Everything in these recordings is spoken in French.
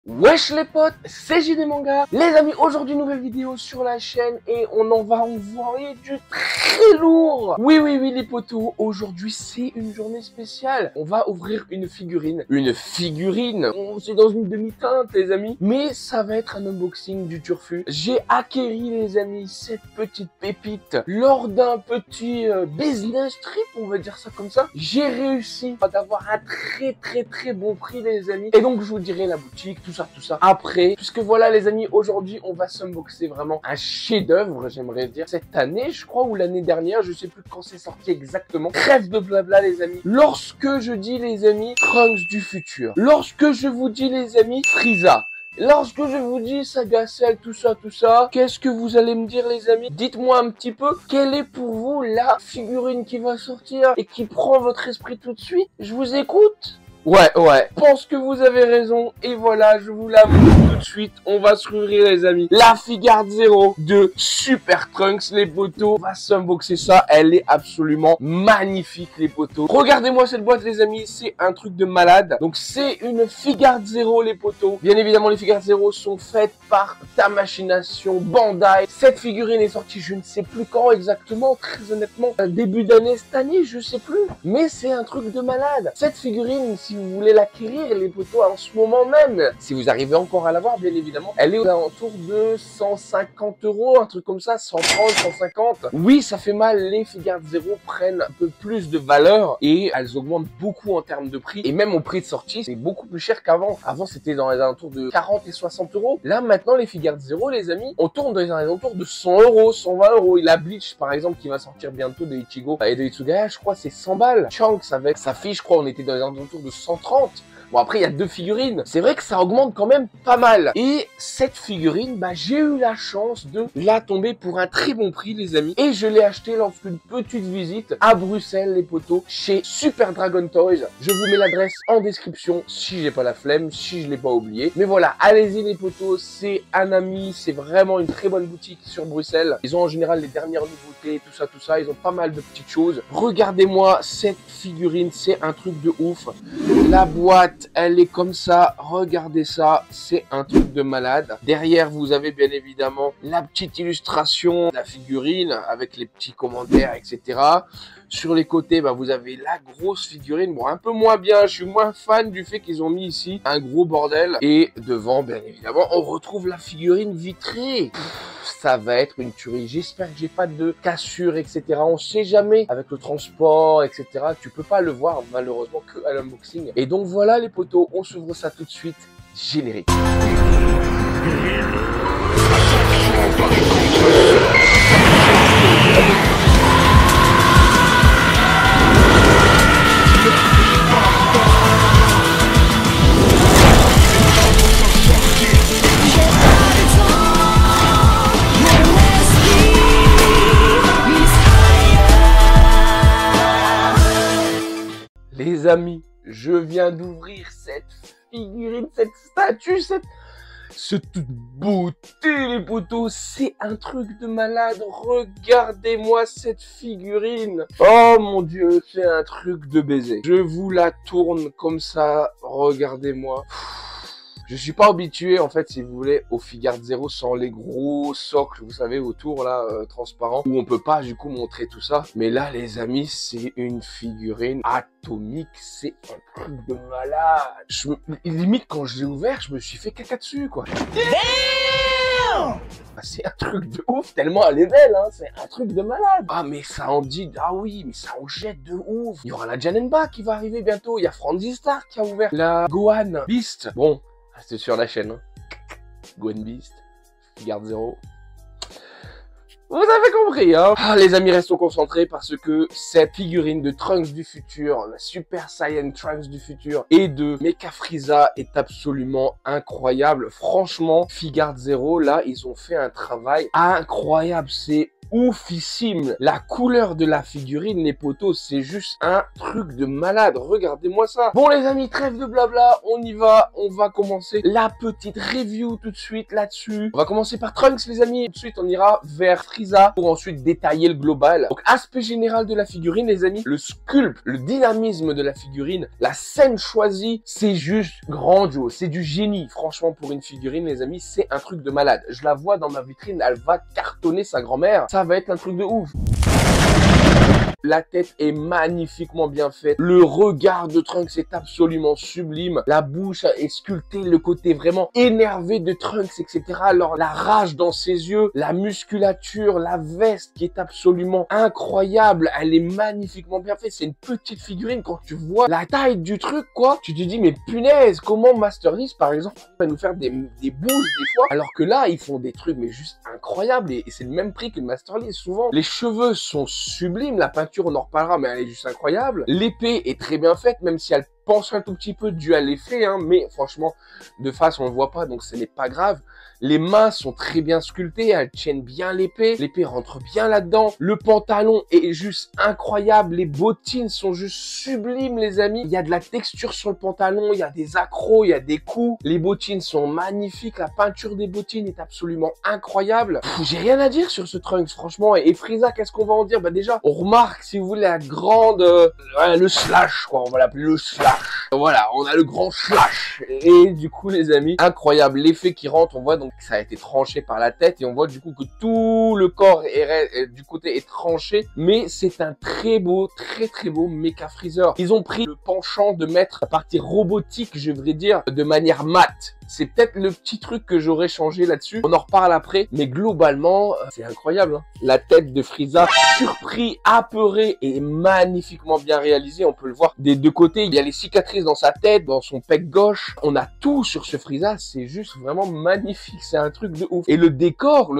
Wesh les potes, c'est JD Manga. Les amis, aujourd'hui nouvelle vidéo sur la chaîne et on en va envoyer du très lourd. Oui les potos, aujourd'hui c'est une journée spéciale. On va ouvrir une figurine. Une figurine, c'est dans une demi-teinte les amis. Mais ça va être un unboxing du Turfu. J'ai acquéri les amis cette petite pépite lors d'un petit business trip, on va dire ça comme ça. J'ai réussi à avoir un très bon prix les amis. Et donc je vous dirai la boutique, tout ça après, puisque voilà les amis, aujourd'hui on va s'unboxer vraiment un chef-d'œuvre, j'aimerais dire cette année je crois, ou l'année dernière, je sais plus quand c'est sorti exactement. Trêve de blabla les amis. Lorsque je dis les amis Trunks du futur, lorsque je vous dis les amis Frieza, lorsque je vous dis Saga Cell, tout ça, qu'est-ce que vous allez me dire les amis? Dites-moi un petit peu, quelle est pour vous la figurine qui va sortir et qui prend votre esprit tout de suite? Je vous écoute. Ouais, je pense que vous avez raison, et voilà, je vous l'avoue tout de suite, on va se ruer les amis. La Figuarts Zero de Super Trunks, les potos, on va s'unboxer ça, elle est absolument magnifique les potos. Regardez-moi cette boîte les amis, c'est un truc de malade. Donc c'est une Figuarts Zero les potos. Bien évidemment les Figuarts Zero sont faites par Tamashii Bandai. Cette figurine est sortie je ne sais plus quand exactement, très honnêtement, début d'année cette année, je sais plus. Mais c'est un truc de malade. Cette figurine, si vous voulez l'acquérir les potos en ce moment même, si vous arrivez encore à l'avoir bien évidemment, elle est aux alentours de 150 €, un truc comme ça, 130, 150. Oui, ça fait mal, les Figuarts Zero prennent un peu plus de valeur et elles augmentent beaucoup en termes de prix. Et même au prix de sortie, c'est beaucoup plus cher qu'avant. Avant, c'était dans les alentours de 40 et 60 €. Là, maintenant, les Figuarts Zero, les amis, on tourne dans les alentours de 100 €, 120 €. Et la Bleach, par exemple, qui va sortir bientôt de Ichigo et de Hitsugaya, je crois, c'est 100 balles. Shanks avec sa fille, je crois, on était dans les alentours de 130. Bon après il y a deux figurines, c'est vrai que ça augmente quand même pas mal. Et cette figurine, bah j'ai eu la chance de la tomber pour un très bon prix les amis. Et je l'ai acheté lors d'une petite visite à Bruxelles les potos, chez Super Dragon Toys. Je vous mets l'adresse en description si j'ai pas la flemme, si je l'ai pas oublié. Mais voilà, allez-y les potos, c'est un ami, c'est vraiment une très bonne boutique sur Bruxelles. Ils ont en général les dernières nouveautés, tout ça, ils ont pas mal de petites choses. Regardez-moi cette figurine, c'est un truc de ouf. La boîte, elle est comme ça, regardez ça, c'est un truc de malade. Derrière, vous avez bien évidemment la petite illustration de la figurine avec les petits commentaires, etc. Sur les côtés, bah, vous avez la grosse figurine. Bon, un peu moins bien, je suis moins fan du fait qu'ils ont mis ici un gros bordel. Et devant, bien évidemment, on retrouve la figurine vitrée. Ça va être une tuerie. J'espère que j'ai pas de cassure, etc. On sait jamais avec le transport, etc. Tu peux pas le voir malheureusement que à l'unboxing. Et donc voilà les potos, on s'ouvre ça tout de suite. Générique. Les amis, je viens d'ouvrir cette figurine, cette statue, cette beauté les potos, c'est un truc de malade. Regardez-moi cette figurine. Oh mon dieu, c'est un truc de baiser. Je vous la tourne comme ça, regardez-moi. Je suis pas habitué en fait si vous voulez aux Figuarts Zero sans les gros socles, vous savez autour là transparent où on peut pas du coup montrer tout ça. Mais là les amis c'est une figurine atomique, c'est un truc de malade. Limite quand je l'ai ouvert je me suis fait caca dessus quoi. Bah, c'est un truc de ouf tellement elle est belle hein, c'est un truc de malade. Ah mais ça en dit, ah oui mais ça en jette de ouf. Il y aura la Janemba qui va arriver bientôt, il y a Franzy Star qui a ouvert la Gohan Beast. Bon. C'est sur la chaîne. Hein. Gohan Beast, Figuarts Zero. Vous avez compris, hein. Ah, les amis, restons concentrés parce que cette figurine de Trunks du futur, la Super Saiyan Trunks du futur et de Mecha Frieza est absolument incroyable. Franchement, Figuarts Zero, là, ils ont fait un travail incroyable. C'est oufissime. La couleur de la figurine, les potos, c'est juste un truc de malade. Regardez-moi ça. Bon les amis, trêve de blabla, on y va. On va commencer la petite review tout de suite là-dessus. On va commencer par Trunks les amis. Tout de suite on ira vers Frieza pour ensuite détailler le global. Donc aspect général de la figurine les amis, le sculpt, le dynamisme de la figurine, la scène choisie, c'est juste grandiose. C'est du génie. Franchement pour une figurine les amis, c'est un truc de malade. Je la vois dans ma vitrine, elle va cartonner sa grand-mère. Ça va être un truc de ouf. La tête est magnifiquement bien faite. Le regard de Trunks est absolument sublime. La bouche est sculptée, le côté vraiment énervé de Trunks, etc. Alors la rage dans ses yeux, la musculature, la veste qui est absolument incroyable. Elle est magnifiquement bien faite. C'est une petite figurine. Quand tu vois la taille du truc, quoi, tu te dis mais punaise, comment Master List par exemple va nous faire des boosts des fois, alors que là ils font des trucs mais juste incroyables et c'est le même prix que le Master List souvent. Les cheveux sont sublimes, la peinture on en reparlera, mais elle est juste incroyable. L'épée est très bien faite, même si elle penche un tout petit peu dû à l'effet, hein, mais franchement, de face, on ne le voit pas, donc ce n'est pas grave. Les mains sont très bien sculptées, elles tiennent bien l'épée rentre bien là-dedans. Le pantalon est juste incroyable, les bottines sont juste sublimes, les amis. Il y a de la texture sur le pantalon, il y a des accros, il y a des coups. Les bottines sont magnifiques, la peinture des bottines est absolument incroyable. J'ai rien à dire sur ce Trunks, franchement. Et Frieza, qu'est-ce qu'on va en dire? Bah déjà, on remarque, si vous voulez, la grande... le slash, quoi, on va l'appeler le slash. Voilà, on a le grand slash. Et du coup, les amis, incroyable. L'effet qui rentre, on voit donc que ça a été tranché par la tête. Et on voit du coup que tout le corps du côté est tranché. Mais c'est un très beau Mecha Freezer. Ils ont pris le penchant de mettre la partie robotique, je voudrais dire, de manière mate. C'est peut-être le petit truc que j'aurais changé là-dessus. On en reparle après. Mais globalement, c'est incroyable. Hein. La tête de Frieza, surpris, apeuré et magnifiquement bien réalisé. On peut le voir des deux côtés. Il y a les cicatrices dans sa tête, dans son pec gauche. On a tout sur ce Frieza. C'est juste vraiment magnifique. C'est un truc de ouf. Et le décor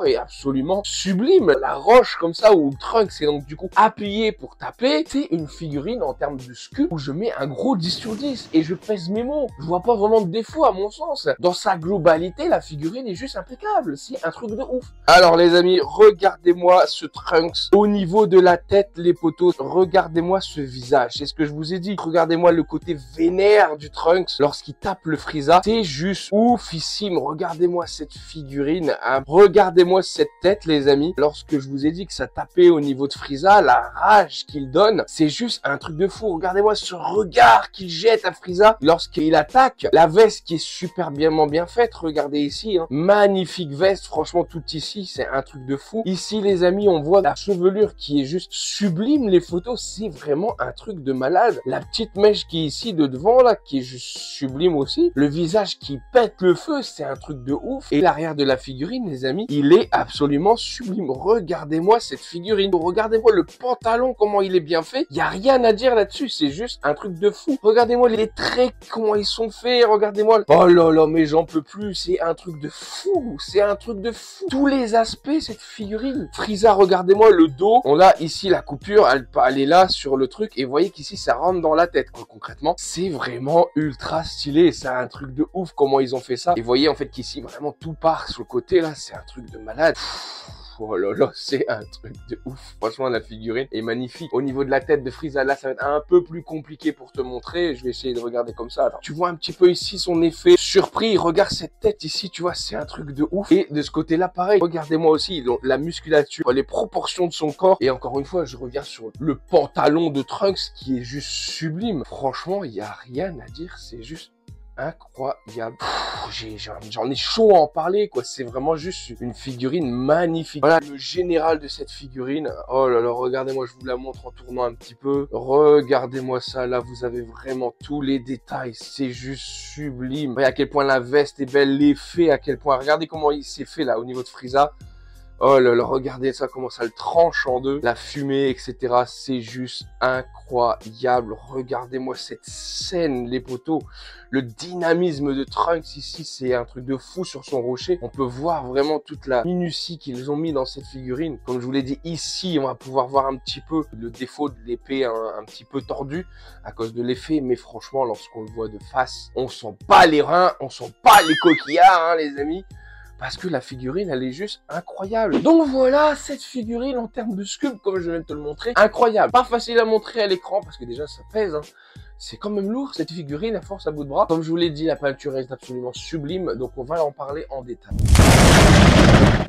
est absolument sublime. La roche comme ça où Trunks est donc du coup appuyé pour taper. C'est une figurine en termes de sculpt où je mets un gros 10 sur 10. Et je pèse mes mots. Je vois pas vraiment de défaut à mon sens. Dans sa globalité, la figurine est juste impeccable. C'est un truc de ouf. Alors les amis, regardez-moi ce Trunks. Au niveau de la tête, les potos, regardez-moi ce visage. C'est ce que je vous ai dit. Regardez-moi le côté vénère du Trunks lorsqu'il tape le Frieza. C'est juste oufissime. Regardez-moi cette figurine. Hein. Regardez-moi cette tête, les amis. Lorsque je vous ai dit que ça tapait au niveau de Frieza, la rage qu'il donne, c'est juste un truc de fou. Regardez-moi ce regard qu'il jette à Frieza lorsqu'il attaque. La veste qui est super bien faite, regardez ici, hein. Magnifique veste, franchement tout ici, c'est un truc de fou. Ici les amis, on voit la chevelure qui est juste sublime, les photos, c'est vraiment un truc de malade. La petite mèche qui est ici de devant là, qui est juste sublime aussi. Le visage qui pète le feu, c'est un truc de ouf. Et l'arrière de la figurine, les amis, il est absolument sublime. Regardez-moi cette figurine, regardez-moi le pantalon, comment il est bien fait. Il y a rien à dire là-dessus, c'est juste un truc de fou. Regardez-moi les traits, comment ils sont faits, regardez-moi. Oh là là, mais j'en peux plus, c'est un truc de fou, c'est un truc de fou. Tous les aspects, cette figurine. Frieza, regardez-moi le dos. On a ici la coupure, elle est là sur le truc, et vous voyez qu'ici, ça rentre dans la tête, quoi, concrètement. C'est vraiment ultra stylé, c'est un truc de ouf, comment ils ont fait ça. Et vous voyez, en fait, qu'ici, vraiment, tout part sur le côté, là, c'est un truc de malade. Oh là là, c'est un truc de ouf. Franchement, la figurine est magnifique. Au niveau de la tête de Frieza, là, ça va être un peu plus compliqué pour te montrer. Je vais essayer de regarder comme ça. Attends. Tu vois un petit peu ici son effet surpris. Regarde cette tête ici, tu vois, c'est un truc de ouf. Et de ce côté-là, pareil. Regardez-moi aussi la musculature, les proportions de son corps. Et encore une fois, je reviens sur le pantalon de Trunks qui est juste sublime. Franchement, il n'y a rien à dire. C'est juste incroyable. J'en ai chaud à en parler, quoi. C'est vraiment juste une figurine magnifique. Voilà le général de cette figurine. Oh là là, regardez-moi, je vous la montre en tournant un petit peu. Regardez-moi ça, là, vous avez vraiment tous les détails. C'est juste sublime. Voyez à quel point la veste est belle, l'effet, à quel point. Regardez comment il s'est fait, là, au niveau de Frieza. Oh là là, regardez ça, comment ça le tranche en deux. La fumée, etc. C'est juste incroyable. Regardez-moi cette scène, les potos. Le dynamisme de Trunks ici, c'est un truc de fou sur son rocher. On peut voir vraiment toute la minutie qu'ils ont mis dans cette figurine. Comme je vous l'ai dit, ici, on va pouvoir voir un petit peu le défaut de l'épée un petit peu tordue à cause de l'effet. Mais franchement, lorsqu'on le voit de face, on sent pas les reins, on sent pas les coquillards, hein, les amis. parce que la figurine, elle est juste incroyable. Donc voilà, cette figurine en termes de sculpte, comme je viens de te le montrer, incroyable. Pas facile à montrer à l'écran parce que déjà ça pèse, hein. C'est quand même lourd cette figurine à force à bout de bras. Comme je vous l'ai dit, la peinture est absolument sublime, donc on va en parler en détail.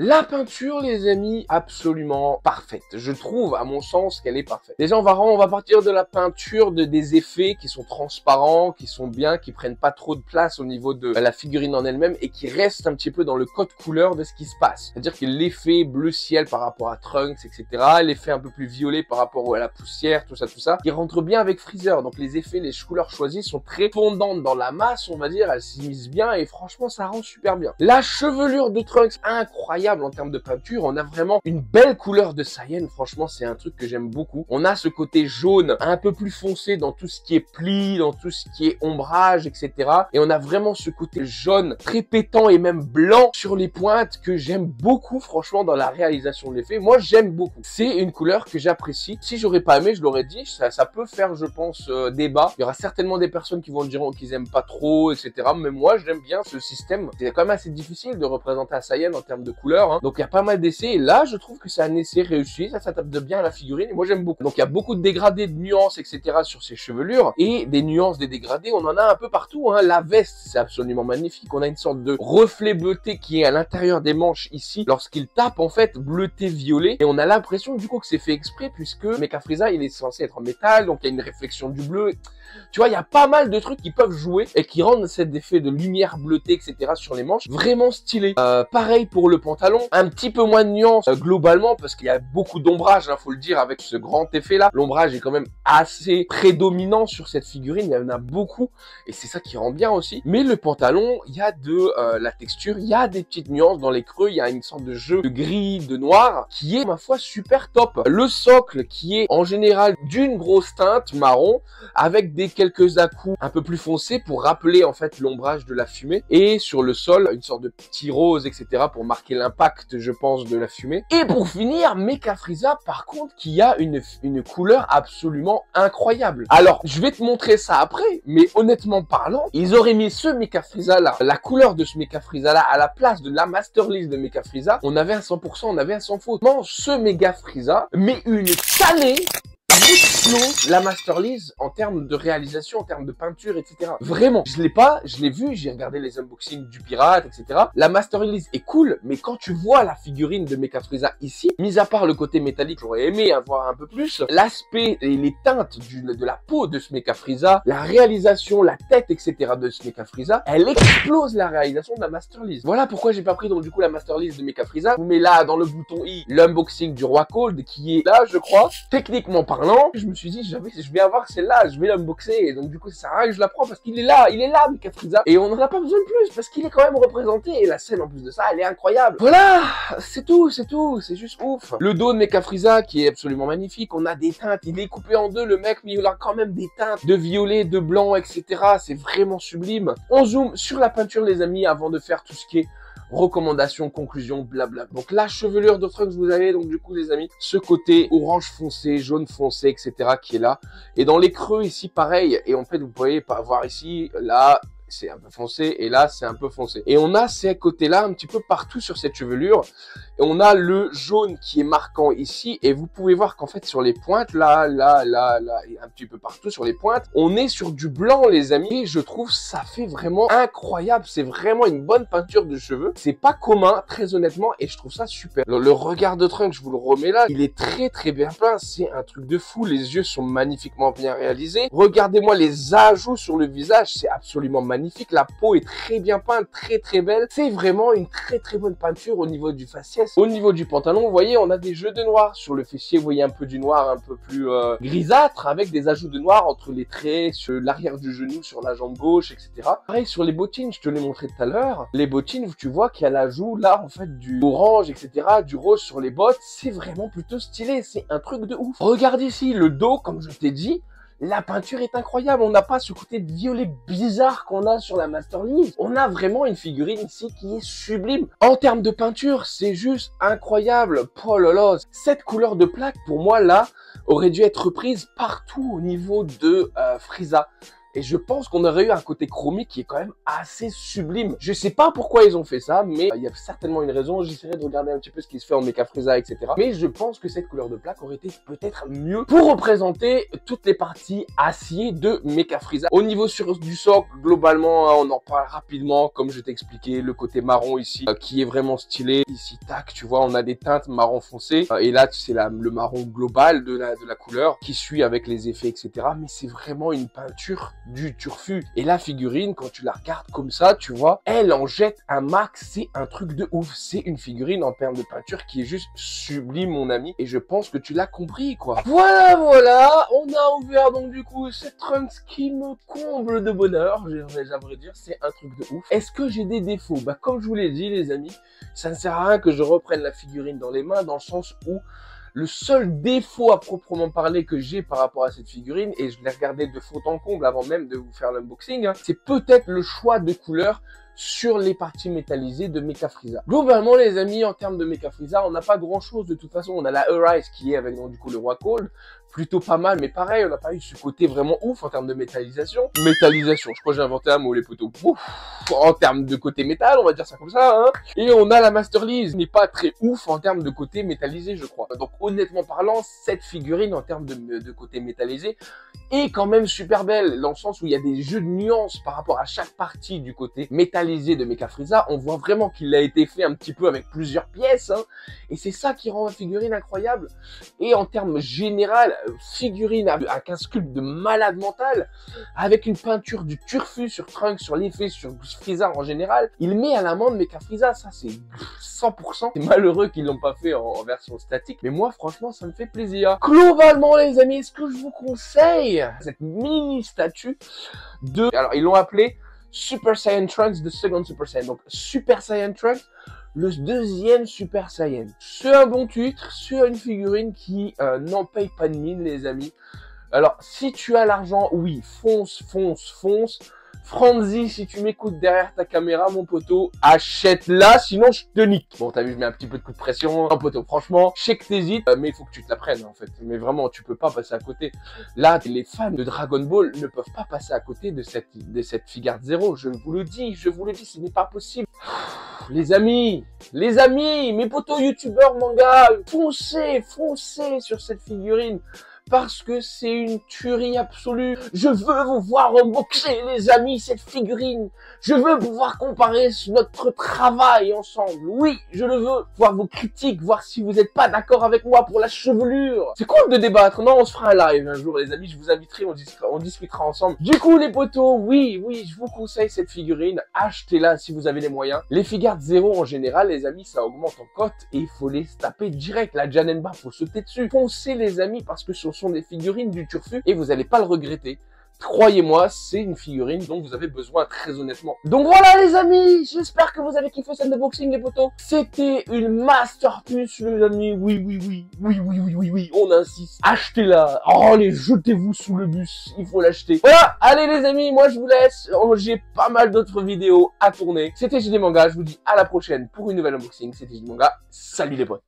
La peinture, les amis, absolument parfaite. Je trouve, à mon sens, qu'elle est parfaite. Déjà, on va partir de la peinture, des effets qui sont transparents, qui sont bien, qui prennent pas trop de place au niveau de la figurine en elle-même et qui restent un petit peu dans le code couleur de ce qui se passe. C'est-à-dire que l'effet bleu ciel par rapport à Trunks, etc., l'effet un peu plus violet par rapport à la poussière, tout ça, qui rentre bien avec Freezer. Donc les effets, les couleurs choisies sont très fondantes dans la masse, on va dire, elles s'immiscent bien et franchement, ça rend super bien. La chevelure de Trunks, incroyable en termes de peinture, on a vraiment une belle couleur de Saiyan, franchement c'est un truc que j'aime beaucoup. On a ce côté jaune un peu plus foncé dans tout ce qui est pli, dans tout ce qui est ombrage, etc. Et on a vraiment ce côté jaune très pétant et même blanc sur les pointes que j'aime beaucoup franchement dans la réalisation de l'effet. Moi j'aime beaucoup. C'est une couleur que j'apprécie. Si j'aurais pas aimé, je l'aurais dit, ça peut faire je pense débat. Il y aura certainement des personnes qui vont dire qu'ils aiment pas trop, etc. Mais moi j'aime bien ce système. C'est quand même assez difficile de représenter un Saiyan en termes de couleur. Donc il y a pas mal d'essais et là je trouve que c'est un essai réussi, ça tape de bien à la figurine et moi j'aime beaucoup. Donc il y a beaucoup de dégradés, de nuances, etc. sur ces chevelures et des nuances, des dégradés, on en a un peu partout, hein. La veste c'est absolument magnifique, on a une sorte de reflet bleuté qui est à l'intérieur des manches ici lorsqu'il tape en fait bleuté violet et on a l'impression du coup que c'est fait exprès puisque Mecha Frieza il est censé être en métal donc il y a une réflexion du bleu. Tu vois, il y a pas mal de trucs qui peuvent jouer et qui rendent cet effet de lumière bleutée, etc. sur les manches vraiment stylé. Pareil pour le pantalon, un petit peu moins de nuances globalement parce qu'il y a beaucoup d'ombrage, hein, faut le dire, avec ce grand effet là. L'ombrage est quand même assez prédominant sur cette figurine, il y en a beaucoup et c'est ça qui rend bien aussi. Mais le pantalon, il y a de la texture, il y a des petites nuances dans les creux, il y a une sorte de jeu de gris, de noir qui est ma foi super top. Le socle qui est en général d'une grosse teinte marron avec des quelques à-coups un peu plus foncés pour rappeler en fait l'ombrage de la fumée et sur le sol une sorte de petit rose, etc. pour marquer l'impact je pense de la fumée. Et pour finir, Mecha Frieza par contre qui a une couleur absolument incroyable. Alors je vais te montrer ça après, mais honnêtement parlant, ils auraient mis ce Mecha Frieza là, la couleur de ce Mecha Frieza là à la place de la Master List de Mecha Frieza, on avait un 100%, on avait un sans faute. Non, ce Mecha Frieza met une salée explose la Master List en termes de réalisation, en termes de peinture, etc. Vraiment, je l'ai pas, je l'ai vu, j'ai regardé les unboxings du pirate, etc. La Master List est cool, mais quand tu vois la figurine de Mecha Frieza ici, mis à part le côté métallique, j'aurais aimé avoir un peu plus, l'aspect et les teintes de la peau de ce Mecha Frieza, la réalisation, la tête, etc. de ce Mecha Frieza, elle explose la réalisation de la Master List. Voilà pourquoi j'ai pas pris donc du coup la Master List de Mecha Frieza. Je vous mets là dans le bouton I l'unboxing du Roi Cold qui est là, je crois, techniquement parlant. Je me suis dit, je vais avoir celle-là, je vais l'unboxer, et donc du coup, ça sert à rien que je la prends parce qu'il est là, Mecha Frieza, et on n'en a pas besoin de plus parce qu'il est quand même représenté, et la scène en plus de ça, elle est incroyable. Voilà, c'est tout, c'est juste ouf. Le dos de Mecha Frieza qui est absolument magnifique, on a des teintes, il est coupé en deux, le mec, mais il a quand même des teintes de violet, de blanc, etc. C'est vraiment sublime. On zoome sur la peinture, les amis, avant de faire tout ce qui est recommandations, conclusions, blabla. Donc la chevelure de Trunks, vous avez donc du coup les amis ce côté orange foncé, jaune foncé, etc. qui est là. Et dans les creux ici pareil, et en fait vous pouvez pas voir ici, là c'est un peu foncé et là c'est un peu foncé. Et on a ces côtés-là un petit peu partout sur cette chevelure. Et on a le jaune qui est marquant ici et vous pouvez voir qu'en fait sur les pointes, là et un petit peu partout sur les pointes, on est sur du blanc les amis. Et je trouve ça fait vraiment incroyable, c'est vraiment une bonne peinture de cheveux. C'est pas commun très honnêtement et je trouve ça super. Le regard de Trunks, je vous le remets là, il est très bien peint, c'est un truc de fou, les yeux sont magnifiquement bien réalisés. Regardez-moi les ajouts sur le visage, c'est absolument magnifique, la peau est très bien peinte, très belle. C'est vraiment une très bonne peinture au niveau du faciès. Au niveau du pantalon, vous voyez, on a des jeux de noir. Sur le fessier, vous voyez un peu du noir un peu plus grisâtre, avec des ajouts de noir entre les traits, sur l'arrière du genou, sur la jambe gauche, etc. Pareil sur les bottines, je te l'ai montré tout à l'heure. Les bottines, tu vois qu'il y a l'ajout là, en fait, du orange, etc., du rose sur les bottes. C'est vraiment plutôt stylé, c'est un truc de ouf. Regarde ici, le dos, comme je t'ai dit, la peinture est incroyable, on n'a pas ce côté de violet bizarre qu'on a sur la Master List. On a vraiment une figurine ici qui est sublime. En termes de peinture, c'est juste incroyable. Oh là là, cette couleur de plaque, pour moi, là, aurait dû être reprise partout au niveau de Frieza. Et je pense qu'on aurait eu un côté chromé qui est quand même assez sublime. Je sais pas pourquoi ils ont fait ça, mais il y a certainement une raison. J'essaierai de regarder un petit peu ce qui se fait en Mecha Frieza, etc. Mais je pense que cette couleur de plaque aurait été peut-être mieux pour représenter toutes les parties acier de Mecha Frieza. Au niveau du socle, globalement, on en parle rapidement, comme je t'ai expliqué, le côté marron ici, qui est vraiment stylé. Ici, tac, tu vois, on a des teintes marron foncé. Et là, c'est le marron global de la couleur qui suit avec les effets, etc. Mais c'est vraiment une peinture du turfu. Et la figurine, quand tu la regardes comme ça, tu vois, elle en jette un max. C'est un truc de ouf. C'est une figurine en termes de peinture qui est juste sublime, mon ami. Et je pense que tu l'as compris, quoi. Voilà, voilà. On a ouvert donc du coup cette Trunks qui me comble de bonheur. J'aimerais dire, c'est un truc de ouf. Est-ce que j'ai des défauts? Bah, comme je vous l'ai dit, les amis, ça ne sert à rien que je reprenne la figurine dans les mains, dans le sens où le seul défaut à proprement parler que j'ai par rapport à cette figurine, et je l'ai regardé de fond en comble avant même de vous faire l'unboxing, c'est peut-être le choix de couleur sur les parties métallisées de Mecha Frieza. Globalement, les amis, en termes de Mecha Frieza, on n'a pas grand chose de toute façon. On a la Arise qui est avec donc du coup le roi Cold, plutôt pas mal, mais pareil, on n'a pas eu ce côté vraiment ouf en termes de métallisation. Métallisation, je crois que j'ai inventé un mot, les potos. Ouf, en termes de côté métal, on va dire ça comme ça, hein. Et on a la Master Lease, qui n'est pas très ouf en termes de côté métallisé, je crois. Donc honnêtement parlant, cette figurine en termes de côté métallisé est quand même super belle, dans le sens où il y a des jeux de nuances par rapport à chaque partie du côté métallisé de Mecha Frieza. On voit vraiment qu'il a été fait un petit peu avec plusieurs pièces, hein. Et c'est ça qui rend la figurine incroyable. Et en termes général, figurine avec un sculpte de malade mental, avec une peinture du turfu sur Trunks, sur l'effet, sur Frieza en général, il met à l'amende Mecha Frieza, ça c'est 100%. C'est malheureux qu'ils l'ont pas fait en version statique, mais moi franchement ça me fait plaisir. Globalement les amis, est-ce que je vous conseille cette mini statue de... Alors ils l'ont appelé Super Saiyan Trunks, the second Super Saiyan, donc Super Saiyan Trunks, le deuxième Super Saiyan. C'est un bon titre, c'est une figurine qui n'en paye pas de mine, les amis. Alors, si tu as l'argent, oui, fonce, fonce, fonce. Franzi, si tu m'écoutes derrière ta caméra, mon poteau, achète-la, sinon je te nique. Bon, t'as vu, je mets un petit peu de coup de pression. Non, poteau, franchement, je sais que t'hésites, mais il faut que tu te la prennes, en fait. Mais vraiment, tu peux pas passer à côté. Là, les fans de Dragon Ball ne peuvent pas passer à côté de cette Figart Zero. Je vous le dis, ce n'est pas possible. Les amis, mes potos youtubeurs manga, foncez sur cette figurine. Parce que c'est une tuerie absolue. Je veux vous voir unboxer, les amis, cette figurine. Je veux pouvoir comparer notre travail ensemble. Oui, je le veux. Voir vos critiques, voir si vous n'êtes pas d'accord avec moi pour la chevelure. C'est cool de débattre. Non, on se fera un live un jour, les amis. Je vous inviterai, on discutera ensemble. Du coup, les potos, oui, je vous conseille cette figurine. Achetez-la si vous avez les moyens. Les Figart Zero en général, les amis, ça augmente en cote et il faut les taper direct. La Janemba, faut sauter dessus. Foncez, les amis, parce que ce sont des figurines du turfu et vous n'allez pas le regretter. Croyez-moi, c'est une figurine dont vous avez besoin très honnêtement. Donc voilà les amis, j'espère que vous avez kiffé cet unboxing les potos. C'était une masterpiece les amis, oui, on insiste. Achetez-la, oh allez, jetez-vous sous le bus, il faut l'acheter. Voilà, allez les amis, moi je vous laisse, j'ai pas mal d'autres vidéos à tourner. C'était JD Manga, je vous dis à la prochaine pour une nouvelle unboxing. C'était JD Manga, salut les potes.